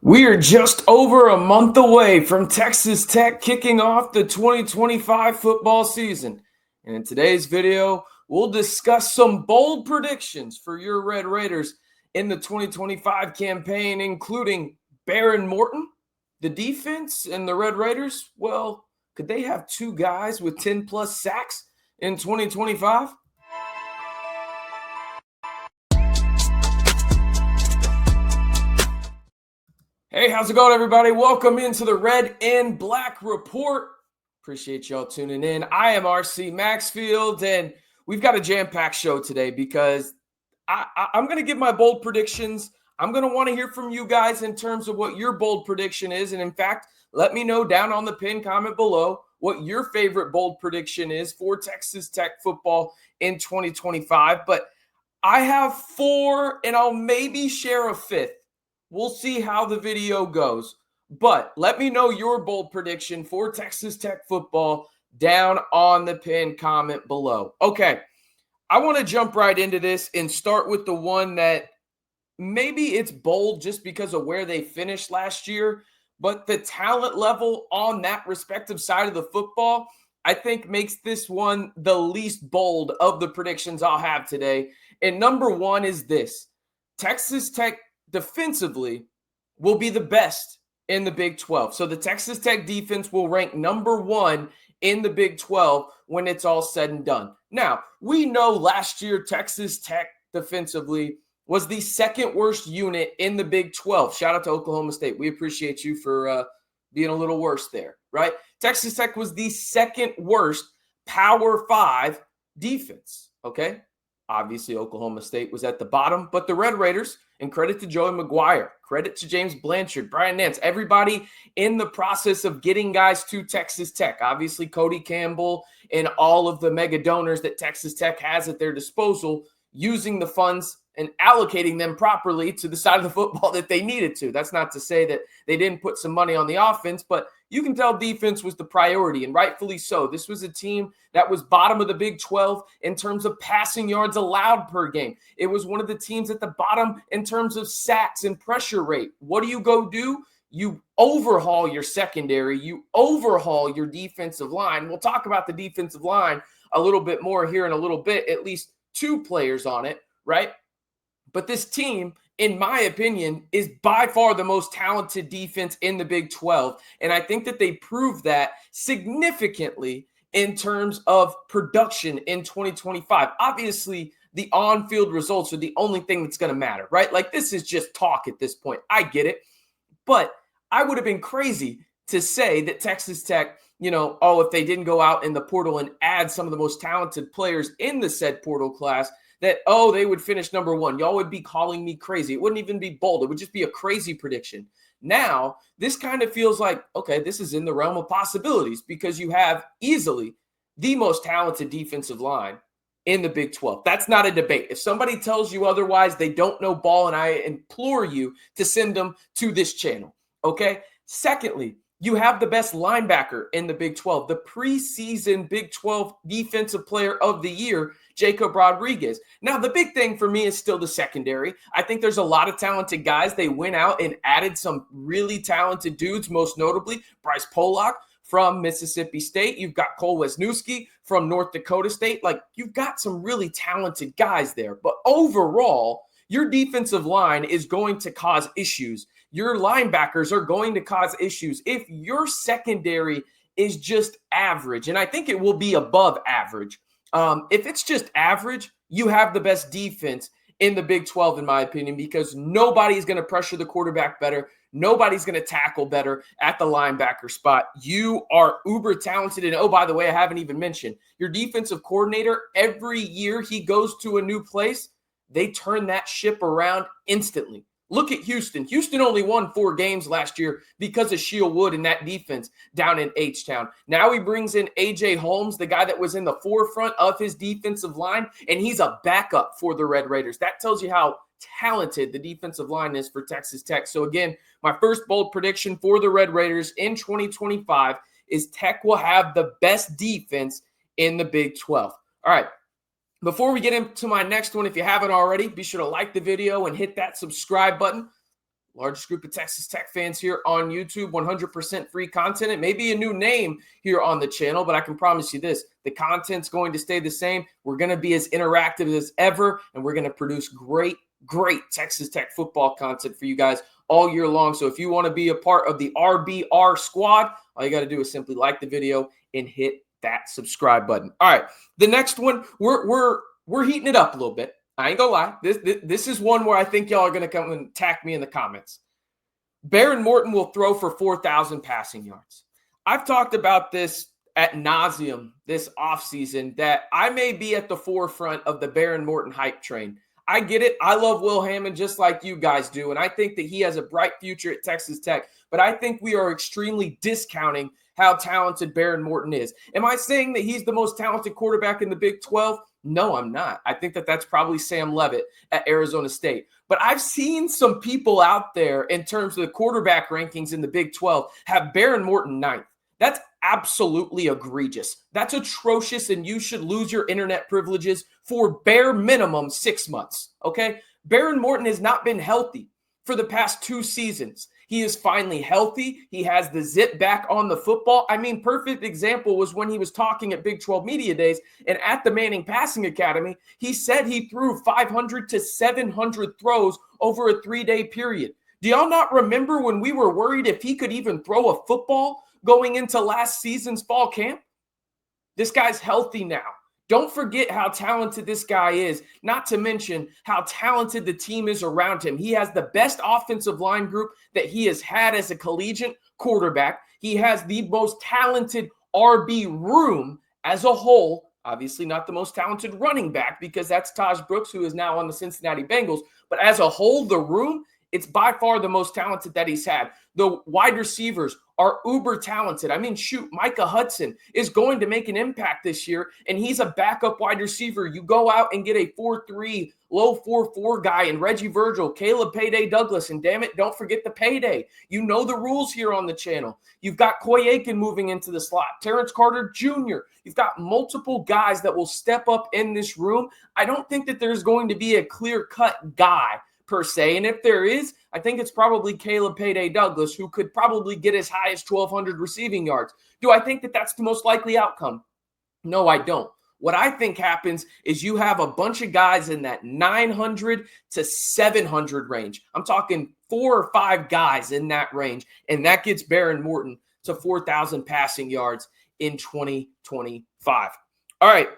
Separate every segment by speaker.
Speaker 1: We are just over a month away from Texas Tech kicking off the 2025 football season. And in today's video, we'll discuss some bold predictions for your Red Raiders in the 2025 campaign, including Behren Morton, the defense, and the Red Raiders. Well, could they have two guys with 10-plus sacks in 2025? Hey, how's it going, everybody? Welcome into the Red and Black Report. Appreciate y'all tuning in. I am RC Maxfield, and we've got a jam-packed show today because I'm going to give my bold predictions. I'm going to want to hear from you guys in terms of what your bold prediction is. And in fact, let me know down on the pinned comment below what your favorite bold prediction is for Texas Tech football in 2025. But I have four, and I'll maybe share a fifth. We'll see how the video goes. But let me know your bold prediction for Texas Tech football down on the pinned comment below. Okay, I want to jump right into this and start with the one that maybe it's bold just because of where they finished last year, but the talent level on that respective side of the football, I think makes this one the least bold of the predictions I'll have today. And number one is this: Texas Tech defensively will be the best in the Big 12. So the Texas Tech defense will rank number one in the Big 12 when it's all said and done. Now, we know last year Texas Tech defensively was the second worst unit in the Big 12. Shout out to Oklahoma State. We appreciate you for being a little worse there, right? Texas Tech was the second worst Power 5 defense, okay? Obviously, Oklahoma State was at the bottom, but the Red Raiders, and credit to Joey McGuire, credit to James Blanchard, Brian Nance, everybody in the process of getting guys to Texas Tech. Obviously, Cody Campbell and all of the mega donors that Texas Tech has at their disposal, using the funds and allocating them properly to the side of the football that they needed to. That's not to say that they didn't put some money on the offense, but you can tell defense was the priority, and rightfully so. This was a team that was bottom of the Big 12 in terms of passing yards allowed per game. It was one of the teams at the bottom in terms of sacks and pressure rate. What do? You overhaul your secondary. You overhaul your defensive line. We'll talk about the defensive line a little bit more here in a little bit, at least two players on it, right? But this team, in my opinion, is by far the most talented defense in the Big 12. And I think that they proved that significantly in terms of production in 2025. Obviously, the on-field results are the only thing that's going to matter, right? Like, this is just talk at this point. I get it. But I would have been crazy to say that Texas Tech, if they didn't go out in the portal and add some of the most talented players in the said portal class, that, they would finish number one. Y'all would be calling me crazy. It wouldn't even be bold. It would just be a crazy prediction. Now, this kind of feels like, okay, this is in the realm of possibilities because you have easily the most talented defensive line in the Big 12. That's not a debate. If somebody tells you otherwise, they don't know ball, and I implore you to send them to this channel, okay? Secondly, you have the best linebacker in the Big 12, the preseason Big 12 Defensive Player of the Year, Jacob Rodriguez. Now, the big thing for me is still the secondary. I think there's a lot of talented guys. They went out and added some really talented dudes, most notably Bryce Pollock from Mississippi State. You've got Cole Wisniewski from North Dakota State. Like, you've got some really talented guys there. But overall, your defensive line is going to cause issues. Your linebackers are going to cause issues if your secondary is just average. And I think it will be above average. If it's just average, you have the best defense in the Big 12, in my opinion, because nobody's going to pressure the quarterback better. Nobody's going to tackle better at the linebacker spot. You are uber talented. And, oh, by the way, I haven't even mentioned your defensive coordinator. Every year he goes to a new place, they turn that ship around instantly. Look at Houston. Houston only won 4 games last year because of Sheil Wood and that defense down in H-Town. Now he brings in A.J. Holmes, the guy that was in the forefront of his defensive line, and he's a backup for the Red Raiders. That tells you how talented the defensive line is for Texas Tech. So again, my first bold prediction for the Red Raiders in 2025 is Tech will have the best defense in the Big 12. All right. Before we get into my next one, if you haven't already, be sure to like the video and hit that subscribe button. largest group of Texas Tech fans here on YouTube, 100% free content. It may be a new name here on the channel, but I can promise you this, the content's going to stay the same. We're going to be as interactive as ever, and we're going to produce great Texas Tech football content for you guys all year long. So if you want to be a part of the RBR squad, all you got to do is simply like the video and hit that subscribe button. All right, the next one, we're heating it up a little bit. I ain't gonna lie. This is one where I think y'all are gonna come and attack me in the comments. Behren Morton will throw for 4,000 passing yards. I've talked about this ad nauseum this offseason that I may be at the forefront of the Behren Morton hype train. I get it. I love Will Hammond just like you guys do, and I think that he has a bright future at Texas Tech. But I think we are extremely discounting how talented Behren Morton is. Am I saying that he's the most talented quarterback in the Big 12? No, I'm not. I think that that's probably Sam Leavitt at Arizona State. But I've seen some people out there in terms of the quarterback rankings in the Big 12 have Behren Morton ninth. That's absolutely egregious. That's atrocious, and you should lose your internet privileges for bare minimum 6 months, okay? Behren Morton has not been healthy for the past 2 seasons. He is finally healthy. He has the zip back on the football. I mean, perfect example was when he was talking at Big 12 Media Days and at the Manning Passing Academy, he said he threw 500 to 700 throws over a 3-day period. Do y'all not remember when we were worried if he could even throw a football going into last season's fall camp? This guy's healthy now. Don't forget how talented this guy is, not to mention how talented the team is around him. He has the best offensive line group that he has had as a collegiate quarterback. He has the most talented RB room as a whole. Obviously not the most talented running back because that's Taj Brooks, who is now on the Cincinnati Bengals. But as a whole, the room, it's by far the most talented that he's had. The wide receivers are uber talented. I mean, shoot, Micah Hudson is going to make an impact this year, and he's a backup wide receiver. You go out and get a 4.3, low 4.4 guy in Reggie Virgil, Caleb Payday Douglas, and damn it, don't forget the payday. You know the rules here on the channel. You've got Koy Aiken moving into the slot, Terrence Carter Jr. You've got multiple guys that will step up in this room. I don't think that there's going to be a clear-cut guy per se. And if there is, I think it's probably Caleb Payday Douglas, who could probably get as high as 1,200 receiving yards. Do I think that that's the most likely outcome? No, I don't. What I think happens is you have a bunch of guys in that 900 to 700 range. I'm talking 4 or 5 guys in that range, and that gets Behren Morton to 4,000 passing yards in 2025. All right.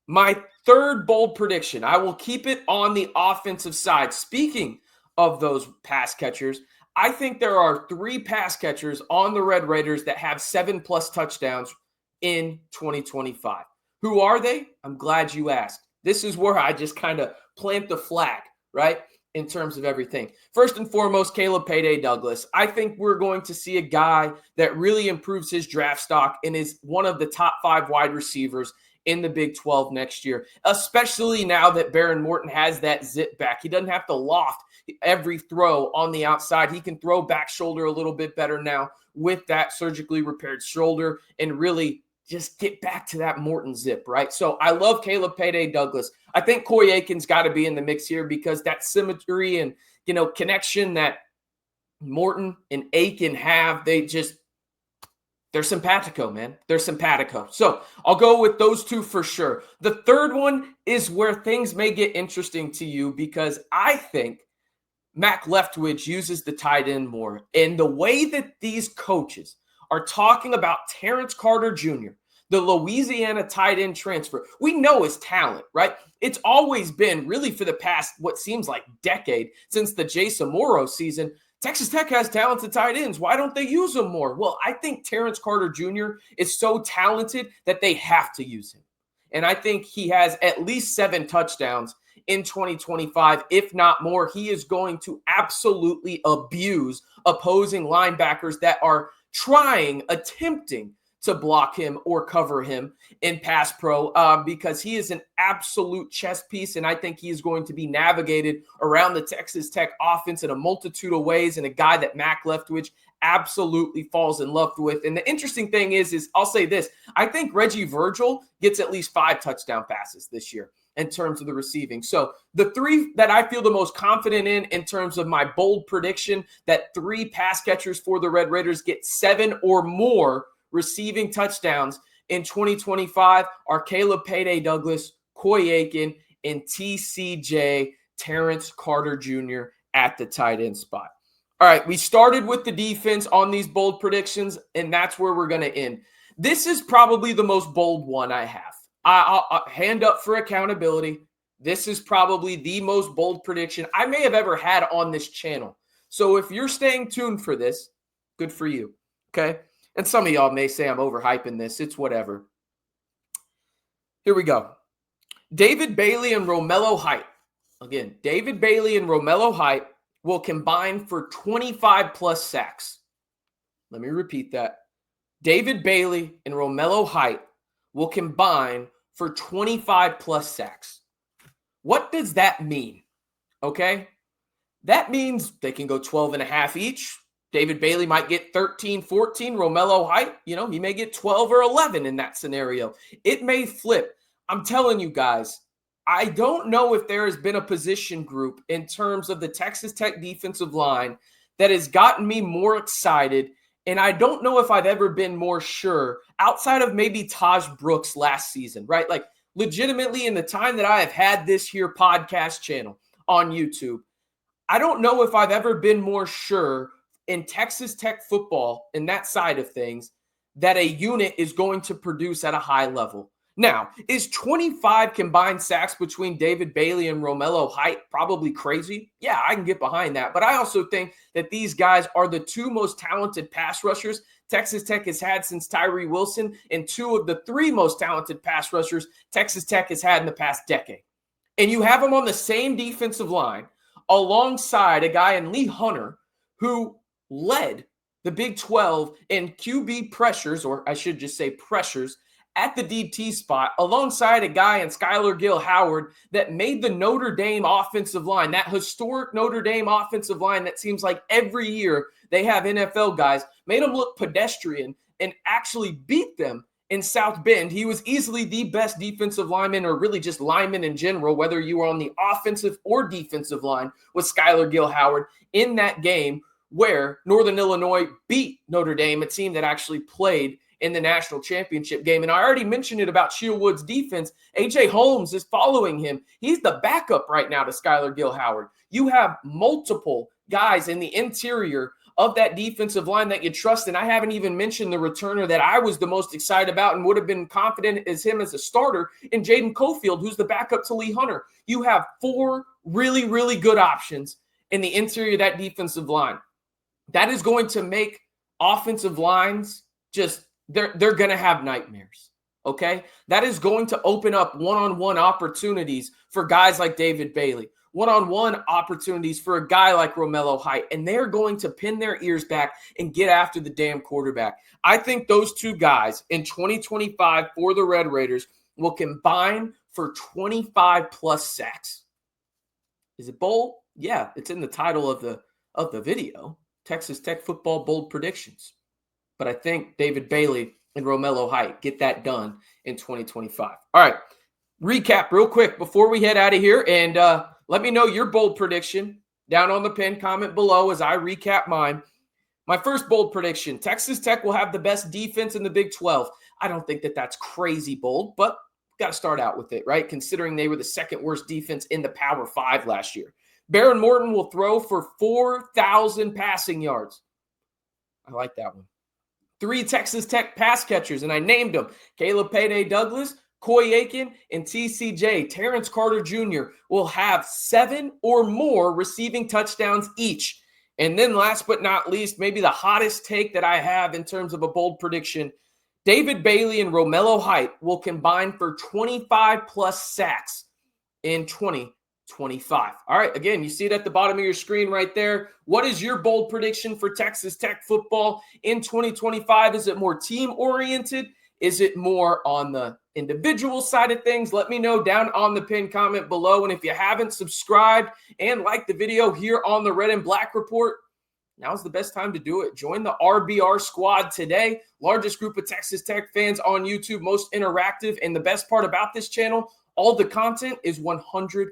Speaker 1: My third bold prediction, I will keep it on the offensive side. Speaking of those pass catchers, I think there are 3 pass catchers on the Red Raiders that have 7+ touchdowns in 2025. Who are they? I'm glad you asked. This is where I just kind of plant the flag, right, in terms of everything. First and foremost, Caleb Payday Douglas. I think we're going to see a guy that really improves his draft stock and is one of the top 5 wide receivers in the Big 12 next year, especially now that Behren Morton has that zip back. He doesn't have to loft every throw on the outside. He can throw back shoulder a little bit better now with that surgically repaired shoulder and really just get back to that Morton zip, right? So I love Caleb Payday Douglas. I think Koy Aiken's got to be in the mix here because that symmetry and, connection that Morton and Aiken have, they're simpatico, man. They're simpatico. So I'll go with those 2 for sure. The third one is where things may get interesting to you because I think Mac Leftwich uses the tight end more. And the way that these coaches are talking about Terrence Carter Jr., the Louisiana tight end transfer, we know his talent, right? It's always been really for the past, what seems like decade, since the Jason Morrow season, Texas Tech has talented tight ends. Why don't they use them more? Well, I think Terrence Carter Jr. is so talented that they have to use him. And I think he has at least 7 touchdowns in 2025, if not more. He is going to absolutely abuse opposing linebackers that are attempting to block him or cover him in pass pro because he is an absolute chess piece, and I think he is going to be navigated around the Texas Tech offense in a multitude of ways, and a guy that Mac Leftwich absolutely falls in love with. And the interesting thing is I'll say this, I think Reggie Virgil gets at least 5 touchdown passes this year. in terms of the receiving. So the three that I feel the most confident in terms of my bold prediction that 3 pass catchers for the Red Raiders get 7 or more receiving touchdowns in 2025 are Caleb Payday Douglas, Coy Aiken, and TCJ Terrence Carter Jr. at the tight end spot. All right, we started with the defense on these bold predictions, and that's where we're going to end. This is probably the most bold one I have. I'll hand up for accountability. This is probably the most bold prediction I may have ever had on this channel. So if you're staying tuned for this, good for you, okay? And some of y'all may say I'm overhyping this. It's whatever. Here we go. David Bailey and Romello Height. Again, David Bailey and Romello Height will combine for 25-plus sacks. Let me repeat that. David Bailey and Romello Height will combine for 25-plus sacks. What does that mean? Okay? That means they can go 12 and a half each. David Bailey might get 13, 14. Romello Height, he may get 12 or 11 in that scenario. It may flip. I'm telling you guys, I don't know if there has been a position group in terms of the Texas Tech defensive line that has gotten me more excited. And I don't know if I've ever been more sure outside of maybe Taj Brooks last season, right? Like legitimately in the time that I have had this here podcast channel on YouTube, I don't know if I've ever been more sure in Texas Tech football and that side of things that a unit is going to produce at a high level. Now, is 25 combined sacks between David Bailey and Romello Height probably crazy? Yeah, I can get behind that. But I also think that these guys are the 2 most talented pass rushers Texas Tech has had since Tyree Wilson and 2 of the 3 most talented pass rushers Texas Tech has had in the past decade. And you have them on the same defensive line alongside a guy in Lee Hunter who led the Big 12 in QB pressures, or I should just say pressures, at the DT spot alongside a guy in Skylar Gill-Howard that made the Notre Dame offensive line, that historic Notre Dame offensive line that seems like every year they have NFL guys, made them look pedestrian and actually beat them in South Bend. He was easily the best defensive lineman or really just lineman in general, whether you were on the offensive or defensive line with Skylar Gill-Howard in that game where Northern Illinois beat Notre Dame, a team that actually played in the national championship game. And I already mentioned it about Shieldwood's defense. A.J. Holmes is following him. He's the backup right now to Skylar Gill-Howard. You have multiple guys in the interior of that defensive line that you trust. And I haven't even mentioned the returner that I was the most excited about and would have been confident as him as a starter in Jaden Cofield, who's the backup to Lee Hunter. You have 4 really, really good options in the interior of that defensive line. That is going to make offensive lines just they're going to have nightmares, okay? That is going to open up one-on-one opportunities for guys like David Bailey, one-on-one opportunities for a guy like Romello Height, and they're going to pin their ears back and get after the damn quarterback. I think those 2 guys in 2025 for the Red Raiders will combine for 25-plus sacks. Is it bold? Yeah, it's in the title of the video, Texas Tech Football Bold Predictions. But I think David Bailey and Romello Height get that done in 2025. All right, recap real quick before we head out of here. And let me know your bold prediction down on the pinned comment below as I recap mine. My first bold prediction, Texas Tech will have the best defense in the Big 12. I don't think that that's crazy bold, but got to start out with it, right? Considering they were the 2nd worst defense in the Power 5 last year. Behren Morton will throw for 4,000 passing yards. I like that one. 3 Texas Tech pass catchers, and I named them. Caleb Payday Douglas, Coy Aiken, and TCJ, Terrence Carter Jr. will have 7 or more receiving touchdowns each. And then last but not least, maybe the hottest take that I have in terms of a bold prediction, David Bailey and Romello Height will combine for 25-plus sacks in 2025. All right, again, you see it at the bottom of your screen right there. What is your bold prediction for Texas Tech football in 2025? Is it more team-oriented? Is it more on the individual side of things? Let me know down on the pinned comment below. And if you haven't subscribed and liked the video here on the Red and Black Report, now's the best time to do it. Join the RBR squad today. Largest group of Texas Tech fans on YouTube, most interactive. And the best part about this channel, All the content is 100%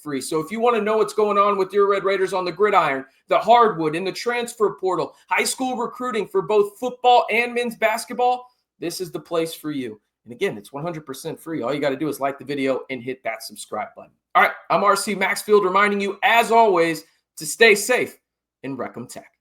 Speaker 1: free. So if you want to know what's going on with your Red Raiders on the gridiron, the hardwood, in the transfer portal, high school recruiting for both football and men's basketball, this is the place for you. And again, it's 100% free. All you got to do is like the video and hit that subscribe button. All right, I'm RC Maxfield reminding you, as always, to stay safe in Reckham Tech.